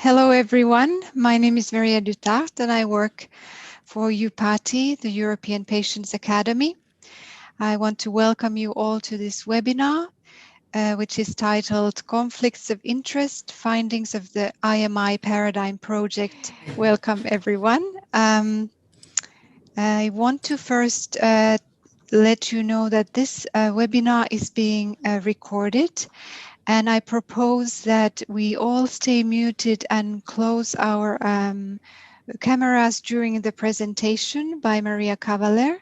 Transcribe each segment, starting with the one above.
Hello, everyone. My name is Maria Cavaller, and I work for EUPATI, the European Patients Academy. I want to welcome you all to this webinar, which is titled Conflicts of Interest, Findings of the IMI Paradigm Project. Welcome, everyone. I want to first let you know that this webinar is being recorded. And I propose that we all stay muted and close our cameras during the presentation by Maria Cavaller.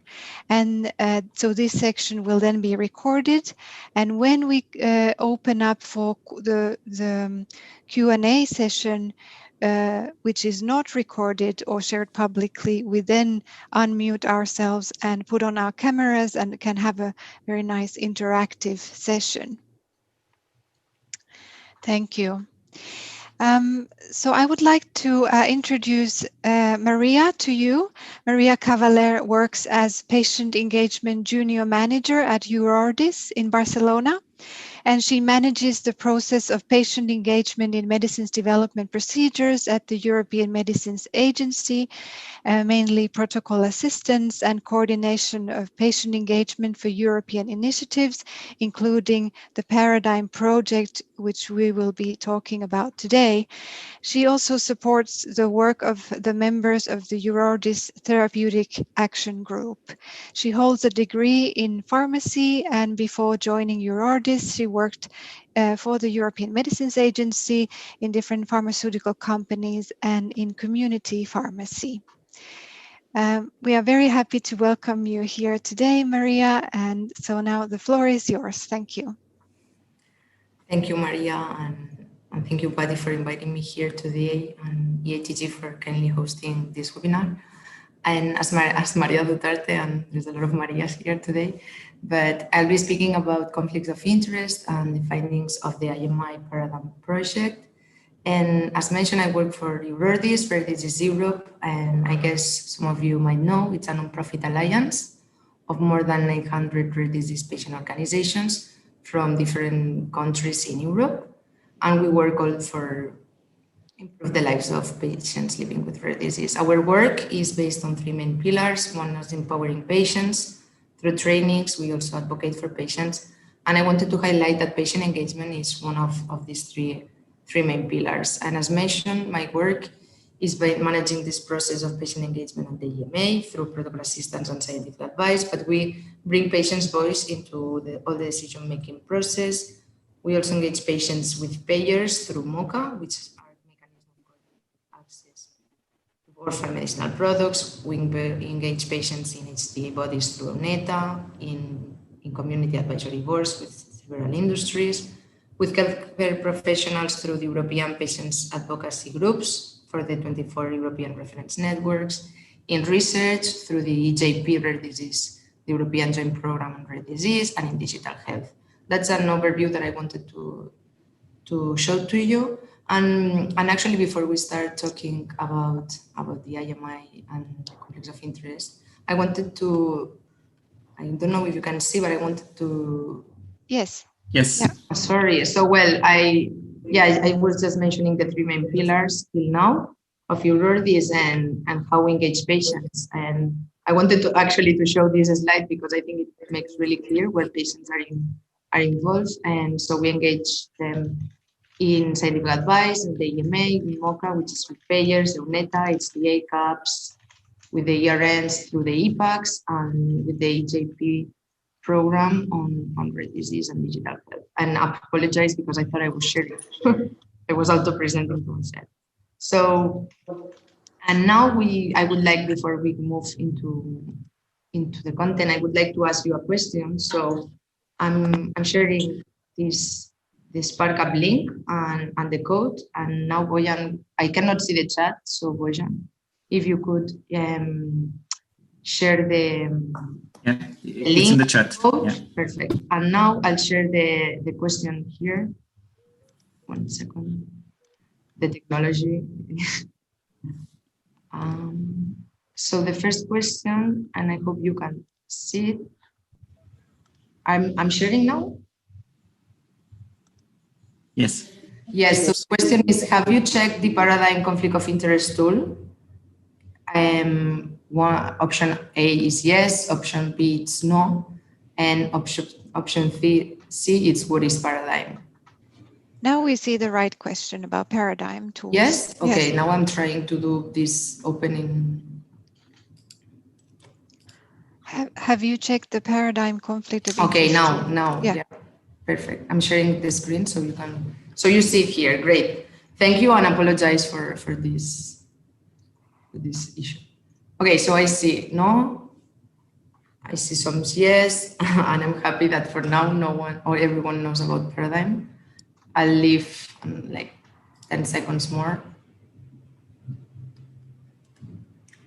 And so this section will then be recorded. And when we open up for the Q&A session, which is not recorded or shared publicly, we then unmute ourselves and put on our cameras and can have a very nice interactive session. Thank you. So I would like to introduce Maria to you. Maria Cavaller works as Patient Engagement Junior Manager at EURODIS in Barcelona, and she manages the process of patient engagement in medicines development procedures at the European Medicines Agency, mainly protocol assistance and coordination of patient engagement for European initiatives, including the Paradigm Project, which we will be talking about today. She also supports the work of the members of the EURODIS Therapeutic Action Group. She holds a degree in pharmacy, and before joining EURODIS, she worked for the European Medicines Agency in different pharmaceutical companies and in community pharmacy. We are very happy to welcome you here today, Maria, and so now the floor is yours. Thank you. Thank you, Maria, and thank you, Patty, for inviting me here today, and EATG for kindly hosting this webinar. And as Maria Duterte, and there's a lot of Marias here today, but I'll be speaking about conflicts of interest and the findings of the IMI Paradigm Project. And as mentioned, I work for EURODIS, Rare Disease Europe, and I guess some of you might know it's a non-profit alliance of more than 900 rare disease patient organizations from different countries in Europe. And we work all for improve the lives of patients living with rare disease. Our work is based on three main pillars. One is empowering patients through trainings. We also advocate for patients. And I wanted to highlight that patient engagement is one of these three main pillars. And as mentioned, my work is by managing this process of patient engagement at the EMA through protocol assistance and scientific advice, but we bring patients' voice into all the decision-making process. We also engage patients with payers through MOCA, which is our mechanism for access to orphan medicinal products. We engage patients in HTA bodies through UNETA, in community advisory boards with several industries, with healthcare professionals through the European Patients Advocacy Groups for the 24 European reference networks, in research through the EJP Rare Disease, the European Joint Program on Rare Disease, and in digital health. That's an overview that I wanted to show to you. And actually, before we start talking about the IMI and the conflicts of interest, I wanted to, I don't know if you can see, but I wanted to... Yes. Yes. Yeah. Sorry. So, well, I was just mentioning the three main pillars till now of EURODIS and how we engage patients. And I wanted to actually to show this slide because I think it makes really clear where patients are involved. And so we engage them in scientific advice, in the EMA, in MOCA, which is with payers, UNETA, HTA CAPS, with the ERNs through the EPACs, and with the EJP program on rare disease and digital health. And I apologize because I thought I was sharing. I was also presenting to myself. So, and now I would like, before we move into the content, I would like to ask you a question. So I'm sharing this SparkUp link and the code. And now Bojan, I cannot see the chat. So Bojan, if you could share the it's link in the chat. Yeah. Perfect. And now I'll share the question here. 1 second. The technology. So the first question, and I hope you can see it. I'm sharing now. Yes. Yes, so the question is, have you checked the paradigm conflict of interest tool? One option A is yes, option B is no, and option C is what is paradigm. Now we see the right question about paradigm tools. Yes? Okay, yes. Now I'm trying to do this opening. Have you checked the paradigm conflict of interest? Okay, now, yeah. Perfect. I'm sharing the screen so you can, so you see it here. Great. Thank you and apologize for this issue. Okay, so I see no, I see some yes, and I'm happy that for now no one or everyone knows about paradigm. I'll leave like 10 seconds more.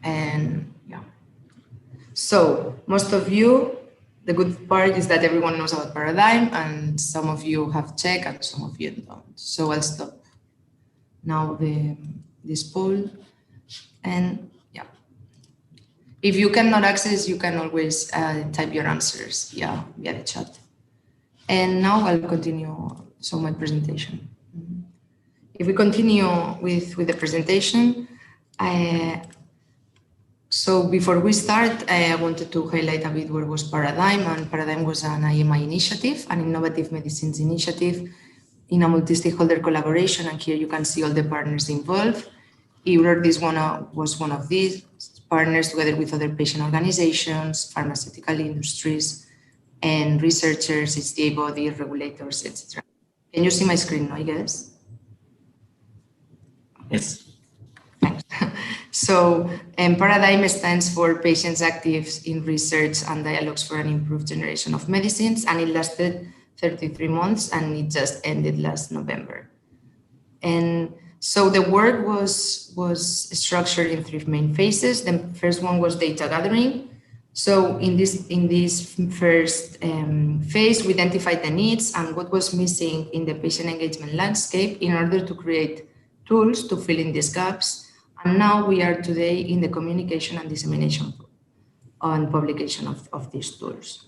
And yeah. So most of you, the good part is that everyone knows about paradigm and some of you have checked and some of you don't. So I'll stop now this poll. And yeah, if you cannot access, you can always type your answers via the chat. And now I'll continue my presentation. If we continue with the presentation, so before we start, I wanted to highlight a bit what was Paradigm, and Paradigm was an IMI initiative, an innovative medicines initiative in a multi-stakeholder collaboration, and here you can see all the partners involved. EURODIS was one of these partners, together with other patient organizations, pharmaceutical industries, and researchers, HTA bodies, regulators, etc. Can you see my screen, I guess? Yes. Thanks. So Paradigm stands for Patients Active in Research and Dialogues for an Improved Generation of Medicines, and it lasted 33 months and it just ended last November. And so the work was structured in 3 main phases. The first one was data gathering. So in this first phase, we identified the needs and what was missing in the patient engagement landscape in order to create tools to fill in these gaps. And now we are today in the communication and dissemination and publication of these tools.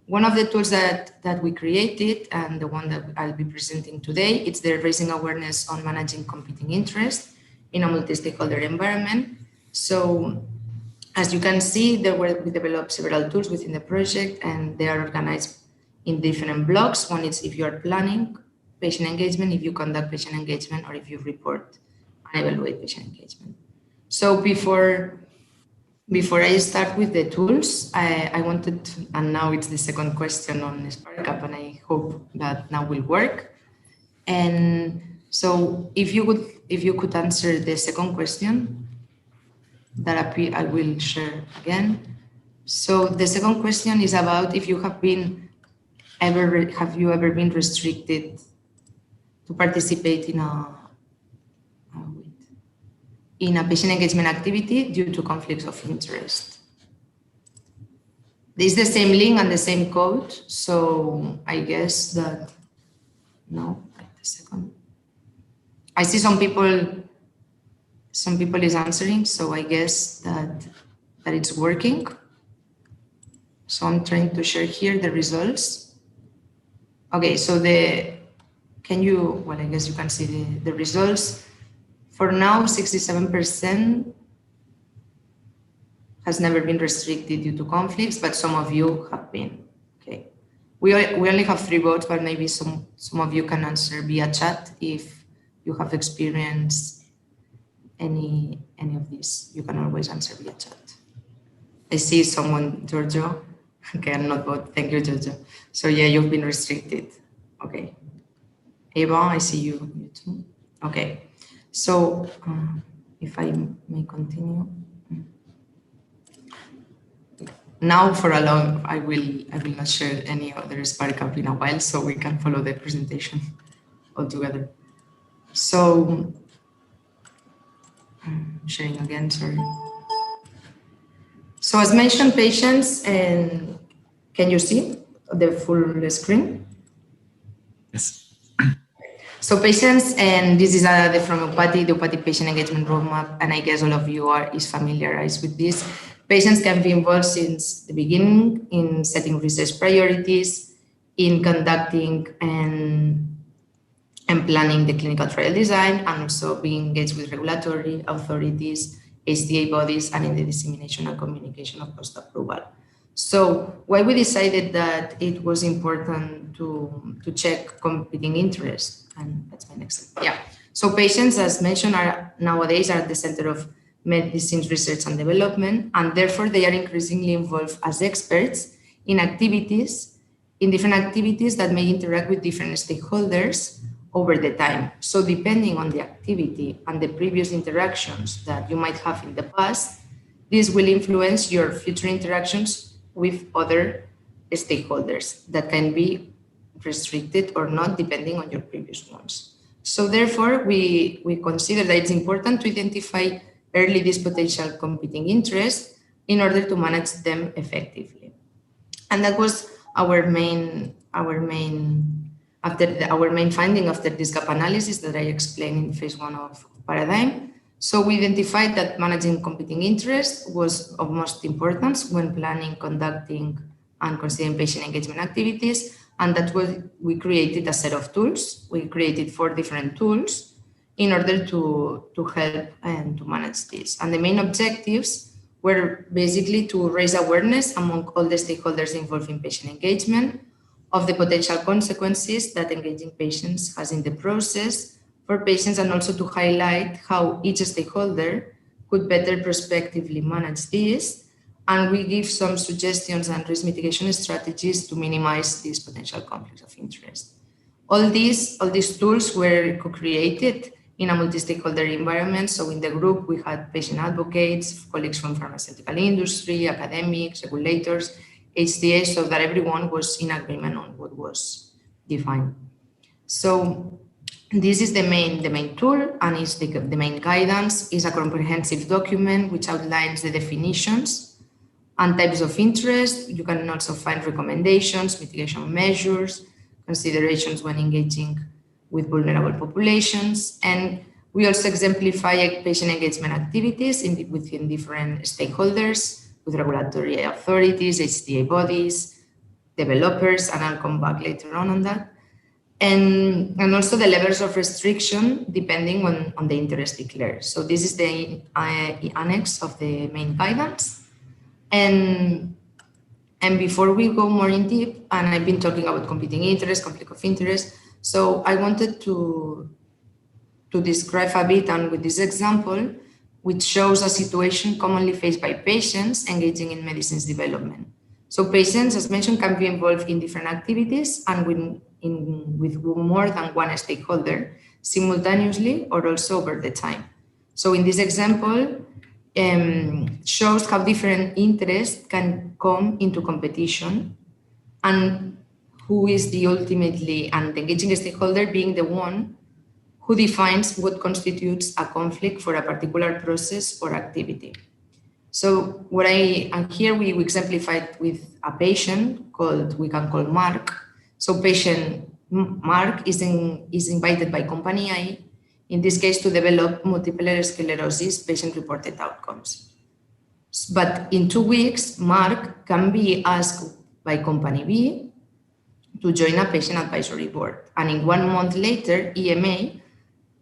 One of the tools that we created, and the one that I'll be presenting today, it's the raising awareness on managing competing interests in a multi-stakeholder environment. So as you can see, we developed several tools within the project, and they are organized in different blocks. One is if you are planning patient engagement, if you conduct patient engagement, or if you report and evaluate patient engagement. So before I start with the tools, I wanted to, and now it's the second question on SparkUp, and I hope that now will work. And so if you could answer the second question that I will share again. So the second question is about if you have you ever been restricted to participate in a patient engagement activity due to conflicts of interest. This is the same link and the same code, so I guess that, no, wait a second. I see some people is answering, so I guess that it's working. So I'm trying to share here the results. Okay, so I guess you can see the results. For now, 67% has never been restricted due to conflicts, but some of you have been. Okay, we only have 3 votes, but maybe some of you can answer via chat if you have experienced any of these. You can always answer via chat. I see someone, Giorgio. Okay, I'm not vote. Thank you, Giorgio. So yeah, you've been restricted. Okay. Eva, I see you too. Okay. So if I may continue. Now for a long, I will not share any other SparkUp in a while, so we can follow the presentation all together. So sharing again, sorry. So as mentioned, patients, and can you see the full screen? Yes. So patients, and this is from EUPATI, the EUPATI patient engagement roadmap, and I guess all of you is familiarized with this. Patients can be involved since the beginning in setting research priorities, in conducting and and planning the clinical trial design, and also being engaged with regulatory authorities, HTA bodies, and in the dissemination and communication of post-approval. So why we decided that it was important to check competing interests, and that's my next slide. Yeah. So patients, as mentioned, are nowadays at the center of medicine research and development, and therefore they are increasingly involved as experts in different activities that may interact with different stakeholders over the time. So depending on the activity and the previous interactions that you might have in the past, this will influence your future interactions with other stakeholders that can be restricted or not depending on your previous ones. So therefore, we consider that it's important to identify early these potential competing interests in order to manage them effectively. And that was our main finding after this gap analysis that I explained in phase 1 of Paradigm. So we identified that managing competing interests was of most importance when planning, conducting, and considering patient engagement activities. And that's why we created a set of tools. We created 4 different tools in order to help and to manage this. And the main objectives were basically to raise awareness among all the stakeholders involved in patient engagement of the potential consequences that engaging patients has in the process for patients, and also to highlight how each stakeholder could better prospectively manage this. And we give some suggestions and risk mitigation strategies to minimize these potential conflicts of interest. All these tools were co-created in a multi-stakeholder environment. So in the group, we had patient advocates, colleagues from pharmaceutical industry, academics, regulators, HTA, so that everyone was in agreement on what was defined. So this is the main tool, and is the main guidance is a comprehensive document which outlines the definitions and types of interest. You can also find recommendations, mitigation measures, considerations when engaging with vulnerable populations. And we also exemplify patient engagement activities within different stakeholders, with regulatory authorities, HTA bodies, developers, and I'll come back later on that. And also the levels of restriction depending on the interest declared. So this is the annex of the main guidance. And before we go more in deep, and I've been talking about competing interest, conflict of interest, so I wanted to describe a bit, and with this example, which shows a situation commonly faced by patients engaging in medicines development. So patients, as mentioned, can be involved in different activities and with more than one stakeholder simultaneously or also over the time. So in this example, shows how different interests can come into competition, and who is the ultimately and engaging stakeholder being the one who defines what constitutes a conflict for a particular process or activity. So here we exemplified with a patient we can call Mark. So patient Mark is invited by company A, in this case to develop multiple sclerosis patient-reported outcomes. But in 2 weeks, Mark can be asked by company B to join a patient advisory board. And in 1 month later, EMA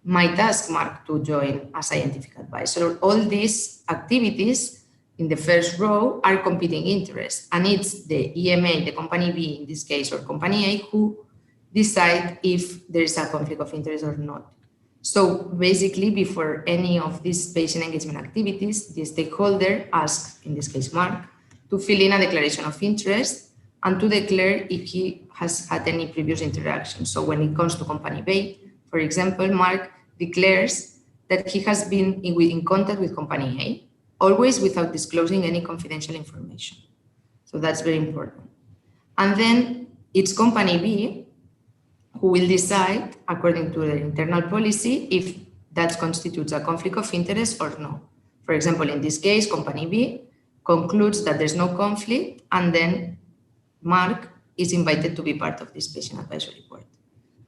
might ask Mark to join a scientific advisor. All these activities in the first row are competing interests, and it's the EMA, the company B in this case, or company A, who decide if there is a conflict of interest or not. So basically, before any of these patient engagement activities, the stakeholder asks, in this case Mark, to fill in a declaration of interest and to declare if he has had any previous interaction. So when it comes to company B, for example, Mark declares that he has been in contact with company A, always without disclosing any confidential information. So that's very important. And then it's company B who will decide, according to their internal policy, if that constitutes a conflict of interest or no. For example, in this case, company B concludes that there's no conflict, and then Mark is invited to be part of this patient advisory board.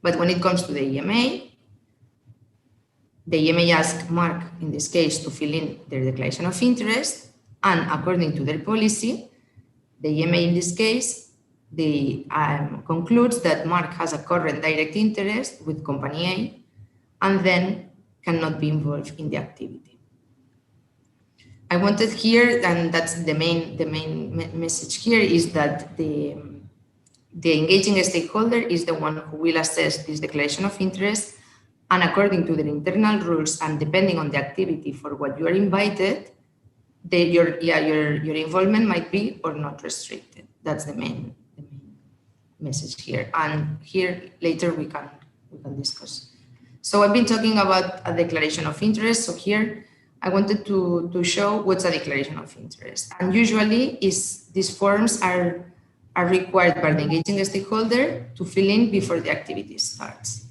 But when it comes to the EMA asks Mark, in this case, to fill in their declaration of interest, and according to their policy, the EMA in this case they concludes that Mark has a current direct interest with company A and then cannot be involved in the activity. I wanted here, and that's the main message here, is that the engaging stakeholder is the one who will assess this declaration of interest, and according to their internal rules and depending on the activity for what you are invited, your involvement might be or not restricted. That's the main message here. And here later we can discuss. So I've been talking about a declaration of interest. So here I wanted to show what's a declaration of interest. And usually these forms are required by the engaging stakeholder to fill in before the activity starts.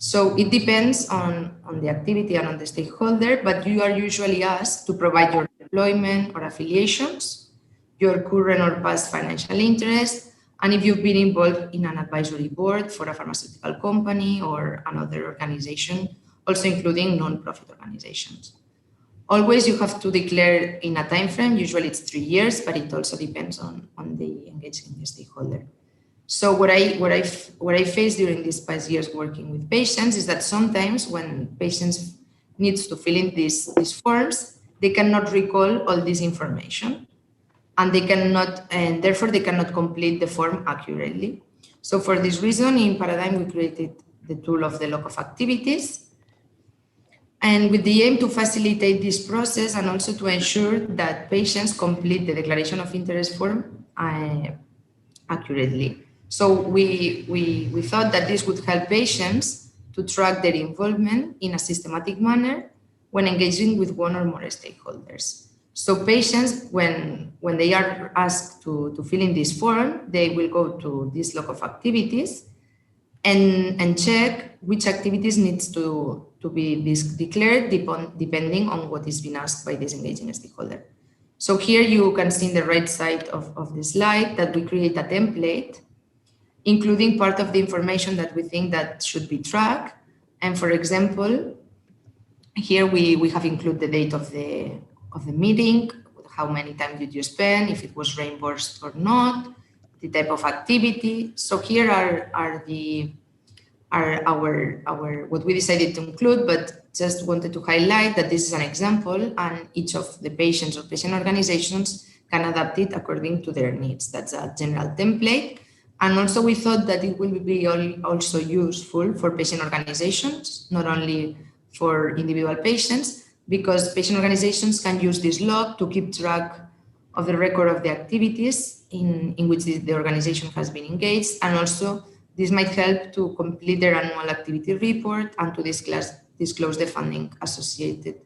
So it depends on the activity and on the stakeholder, but you are usually asked to provide your employment or affiliations, your current or past financial interest, and if you've been involved in an advisory board for a pharmaceutical company or another organization, also including non-profit organizations. Always you have to declare in a time frame, usually it's 3 years, but it also depends on the engaging stakeholder. So what I faced during these past years working with patients is that sometimes when patients needs to fill in these forms, they cannot recall all this information, and therefore they cannot complete the form accurately. So for this reason, in Paradigm, we created the tool of the log of activities, and with the aim to facilitate this process and also to ensure that patients complete the declaration of interest form accurately. So we thought that this would help patients to track their involvement in a systematic manner when engaging with one or more stakeholders. So patients, when they are asked to fill in this form, they will go to this log of activities and check which activities needs to be declared depending on what is being asked by this engaging stakeholder. So here you can see in the right side of the slide that we create a template, including part of the information that we think that should be tracked. And for example, here we have included the date of the meeting, how many time did you spend, if it was reimbursed or not, the type of activity. So here are our what we decided to include, but just wanted to highlight that this is an example, and each of the patients or patient organizations can adapt it according to their needs. That's a general template. And also we thought that it will be also useful for patient organizations, not only for individual patients, because patient organizations can use this log to keep track of the record of the activities in which the organization has been engaged. And also this might help to complete their annual activity report and to disclose the funding associated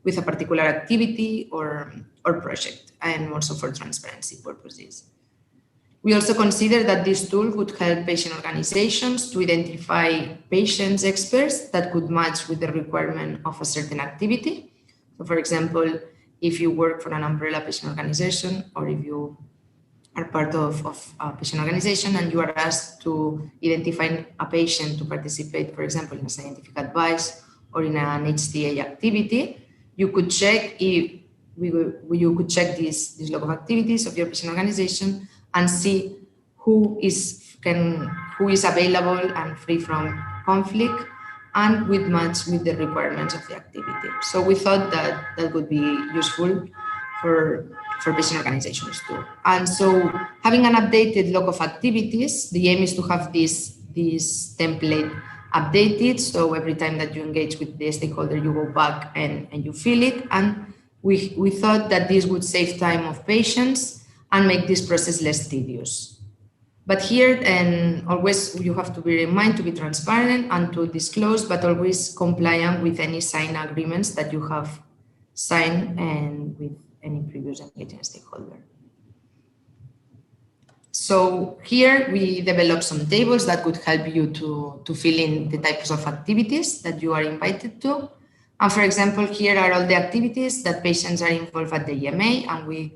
with a particular activity or project, and also for transparency purposes. We also consider that this tool would help patient organizations to identify patients experts that could match with the requirement of a certain activity. So for example, if you work for an umbrella patient organization, or if you are part of a patient organization and you are asked to identify a patient to participate, for example, in a scientific advice or in an HTA activity, you could check this log of activities of your patient organization and see who is available and free from conflict and would match with the requirements of the activity. So we thought that would be useful for patient organizations too. And so having an updated log of activities, the aim is to have this template updated. So every time that you engage with the stakeholder, you go back and you fill it. And we thought that this would save time of patients and make this process less tedious. But here, and always you have to be reminded to be transparent and to disclose, but always compliant with any signed agreements that you have signed and with any previous engaging stakeholder. So here we developed some tables that could help you to fill in the types of activities that you are invited to. And for example, here are all the activities that patients are involved at the EMA, and we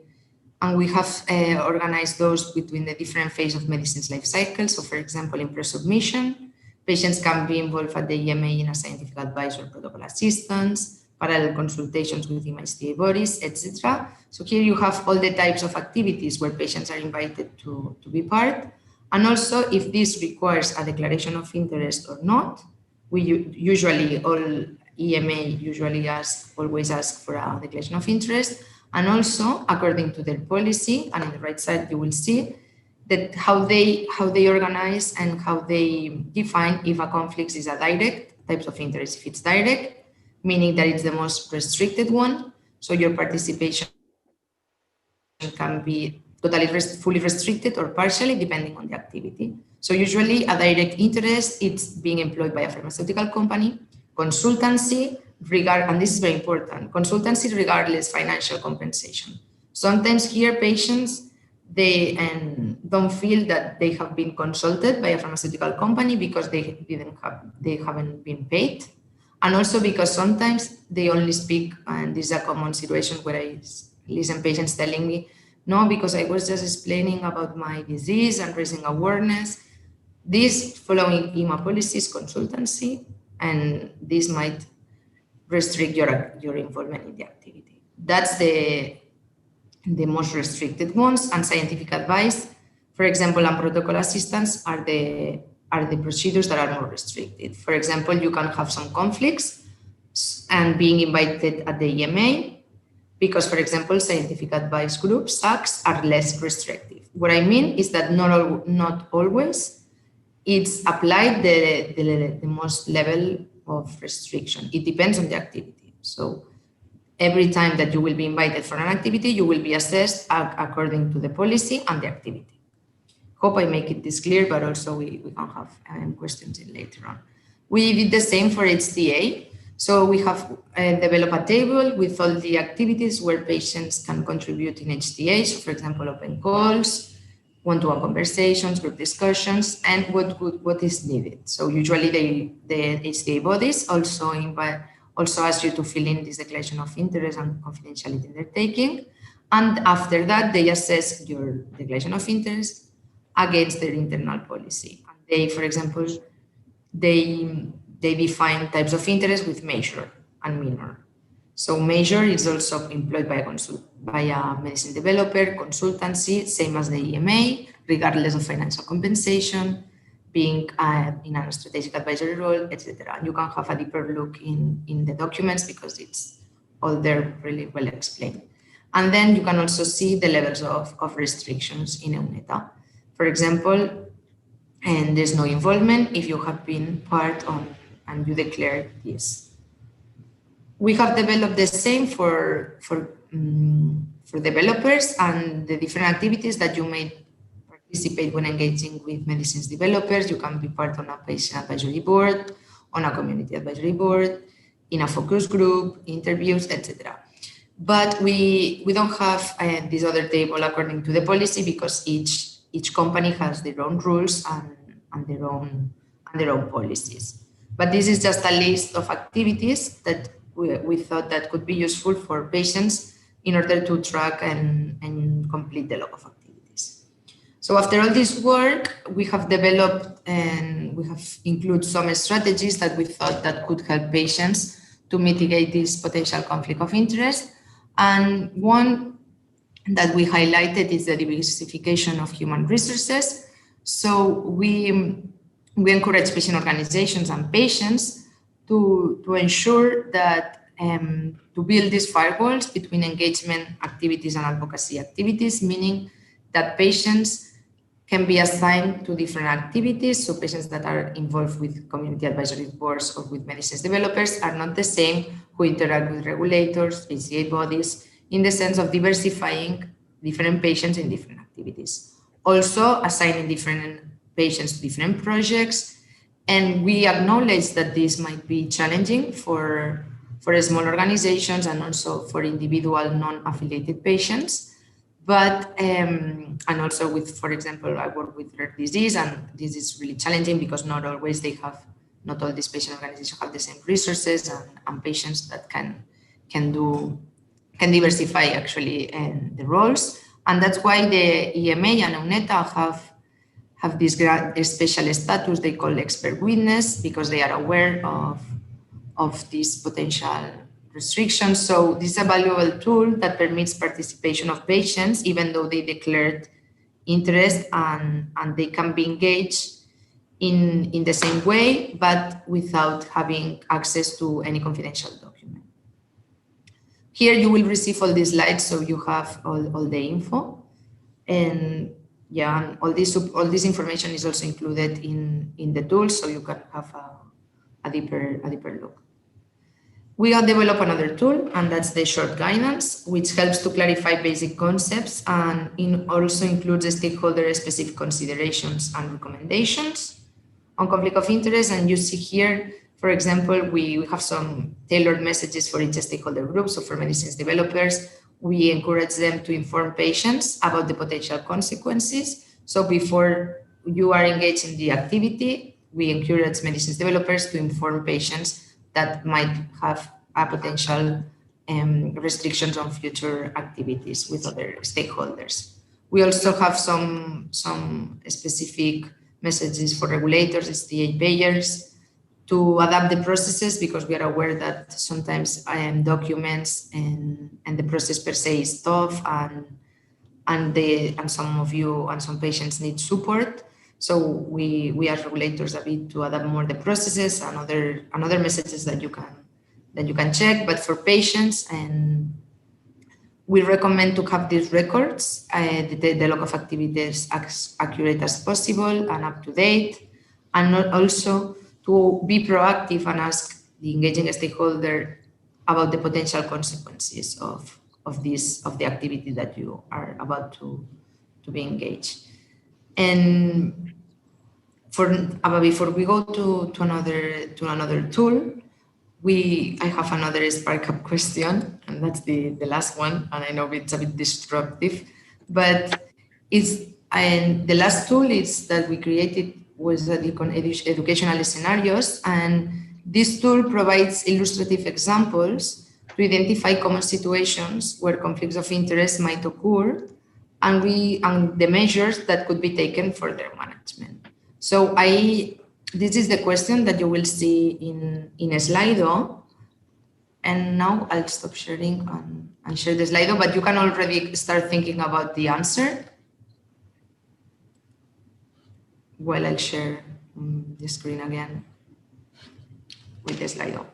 have organized those between the different phases of medicine's life cycle. So for example, in pre-submission, patients can be involved at the EMA in a scientific advice or protocol assistance, parallel consultations with HTA bodies, etc. So here you have all the types of activities where patients are invited to be part. And also, if this requires a declaration of interest or not, we usually, all EMA usually always ask for a declaration of interest. And also, according to their policy, and on the right side, you will see that how they organize and how they define if a conflict is a direct types of interest. If it's direct, meaning that it's the most restricted one, so your participation can be totally fully restricted or partially, depending on the activity. So usually a direct interest, it's being employed by a pharmaceutical company, consultancy, and this is very important, consultancy regardless financial compensation. Sometimes here patients, they don't feel that they have been consulted by a pharmaceutical company because they haven't been paid. And also because sometimes they only speak, and this is a common situation where I listen patients telling me, no, because I was just explaining about my disease and raising awareness. This following EMA policy is consultancy, and this might restrict your involvement in the activity. That's the most restricted ones. And scientific advice, for example, and protocol assistance are the procedures that are more restricted. For example, you can have some conflicts and being invited at the EMA, because, for example, scientific advice groups, SAGs, are less restrictive. What I mean is that not always it's applied the most level of restriction. It depends on the activity. So every time that you will be invited for an activity, you will be assessed according to the policy and the activity. Hope I make this clear, but also we can have questions in later on. We did the same for HTA. So we have developed a table with all the activities where patients can contribute in HTA. So for example, open calls, one-to-one conversations, group discussions, and what is needed. So usually the HTA bodies also ask you to fill in this declaration of interest and confidentiality undertaking. And after that, they assess your declaration of interest against their internal policy. And they, for example, they define types of interest with major and minor. So major is also employed by a medicine developer, consultancy, same as the EMA, regardless of financial compensation, being in a strategic advisory role, etc. You can have a deeper look in the documents because it's all there really well explained. And then you can also see the levels of restrictions in EUNETA. For example, and there's no involvement if you have been part of and you declare this. We have developed the same for developers and the different activities that you may participate when engaging with medicines developers. You can be part on a patient advisory board, on a community advisory board, in a focus group, interviews, etc. But we don't have this other table according to the policy because each company has their own rules and their own policies. But this is just a list of activities that we thought that could be useful for patients in order to track and complete the log of activities. So after all this work, we have developed and we have included some strategies that we thought that could help patients to mitigate this potential conflict of interest. And one that we highlighted is the diversification of human resources. So we encourage patient organizations and patients to ensure that to build these firewalls between engagement activities and advocacy activities, meaning that patients can be assigned to different activities. So patients that are involved with community advisory boards or with medicines developers are not the same who interact with regulators, HTA bodies, in the sense of diversifying different patients in different activities. Also assigning different patients to different projects. And we acknowledge that this might be challenging for small organizations and also for individual non-affiliated patients. But, and also with, for example, I work with rare disease, and this is really challenging because not all these patient organizations have the same resources and patients that can diversify actually the roles. And that's why the EMA and EUNETA have this special status they call expert witness, because they are aware of these potential restrictions. So this is a valuable tool that permits participation of patients, even though they declared interest, and they can be engaged in the same way, but without having access to any confidential document. Here you will receive all these slides, so you have all the info. And yeah, and all this information is also included in the tool, so you can have a deeper look. We have developed another tool, and that's the short guidance, which helps to clarify basic concepts, and also includes the stakeholder-specific considerations and recommendations on conflict of interest. And you see here, for example, we have some tailored messages for each stakeholder group. So for medicines developers, we encourage them to inform patients about the potential consequences. So before you are engaged in the activity, we encourage medicines developers to inform patients that might have a potential restrictions on future activities with other stakeholders. We also have some specific messages for regulators, STA payers, to adapt the processes, because we are aware that sometimes documents and the process per se is tough, and some of you and some patients need support. So we as regulators a bit to adapt more the processes and other messages that you can check. But for patients, and we recommend to have these records, the log of activities as accurate as possible and up to date, and not also to be proactive and ask the engaging stakeholder about the potential consequences of the activity that you are about to be engaged. And before we go to another tool, I have another Spark Up question, and that's the last one. And I know it's a bit disruptive, but the last tool is that we created was educational scenarios, and this tool provides illustrative examples to identify common situations where conflicts of interest might occur, and the measures that could be taken for their management. So this is the question that you will see in Slido. And now I'll stop sharing and share the Slido, but you can already start thinking about the answer while I'll share the screen again with the Slido.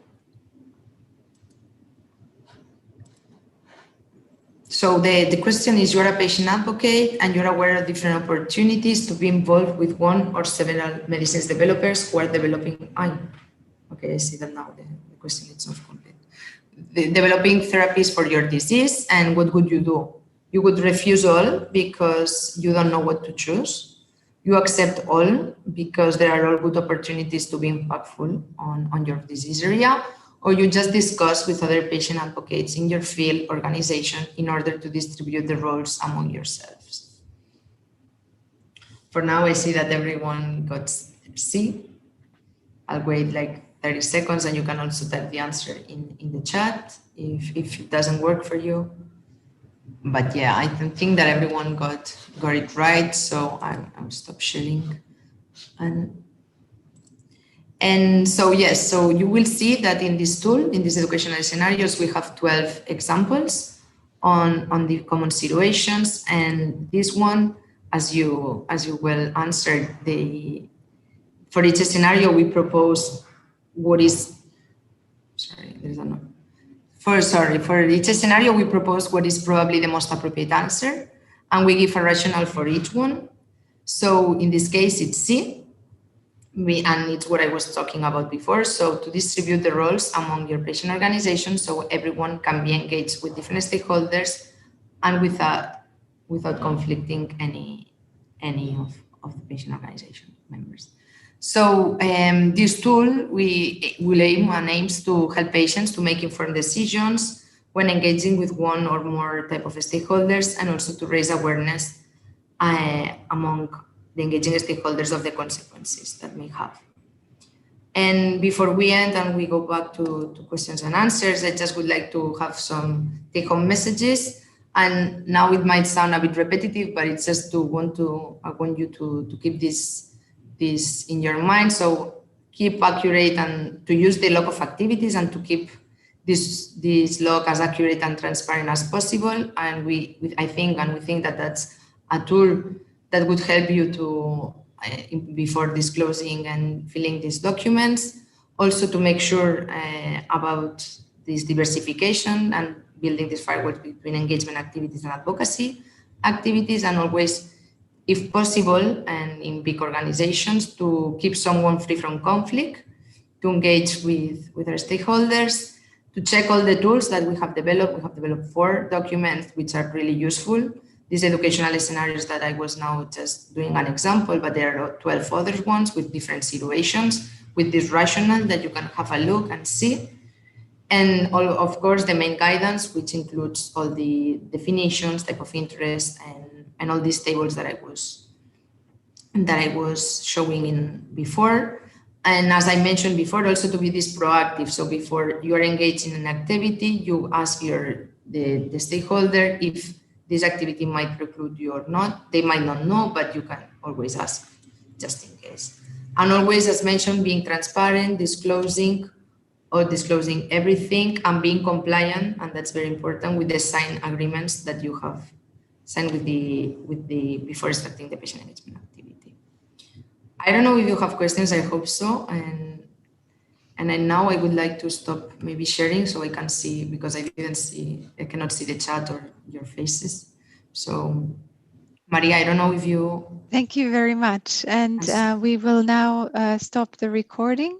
So the question is, you're a patient advocate and you're aware of different opportunities to be involved with one or several medicines developers who are developing, okay, I see that now, the question is not complete. Developing therapies for your disease, and what would you do? You would refuse all because you don't know what to choose. You accept all because there are all good opportunities to be impactful on your disease area, or you just discuss with other patient advocates in your field organization in order to distribute the roles among yourselves. For now, I see that everyone got C. I'll wait like 30 seconds, and you can also type the answer in the chat if it doesn't work for you. But yeah, I think that everyone got it right, so I'll stop sharing. And so yes, so you will see that in this tool, in these educational scenarios, we have 12 examples on the common situations. And this one, as you well answered, for each scenario we propose what is, for each scenario we propose what is probably the most appropriate answer, and we give a rationale for each one. So in this case, it's C. And it's what I was talking about before. So to distribute the roles among your patient organization, so everyone can be engaged with different stakeholders and without conflicting any of the patient organization members. So this tool will aims to help patients to make informed decisions when engaging with one or more type of stakeholders, and also to raise awareness among the engaging stakeholders of the consequences that may have. And before we end and we go back to questions and answers, I just would like to have some take-home messages. And now it might sound a bit repetitive, but it's just I want you to keep this in your mind. So keep accurate and to use the log of activities and to keep this log as accurate and transparent as possible. And we think that that's a tool that would help you to, before disclosing and filling these documents, also to make sure about this diversification and building this firewall between engagement activities and advocacy activities, and always, if possible, and in big organizations, to keep someone free from conflict, to engage with our stakeholders, to check all the tools that we have developed. We have developed 4 documents which are really useful. These educational scenarios that I was now just doing an example, but there are 12 other ones with different situations, with this rationale that you can have a look and see. And all, of course, the main guidance, which includes all the definitions, type of interest, and all these tables that I was showing in before. And as I mentioned before, also to be this proactive. So before you are engaged in an activity, you ask the stakeholder if this activity might preclude you or not. They might not know, but you can always ask just in case. And always, as mentioned, being transparent, disclosing everything, and being compliant, and that's very important, with the signed agreements that you have signed with the before starting the patient engagement activity. I don't know if you have questions. I hope so. And then now I would like to stop maybe sharing so I can see, because I cannot see the chat or your faces. So Maria, I don't know if you... Thank you very much. And we will now stop the recording.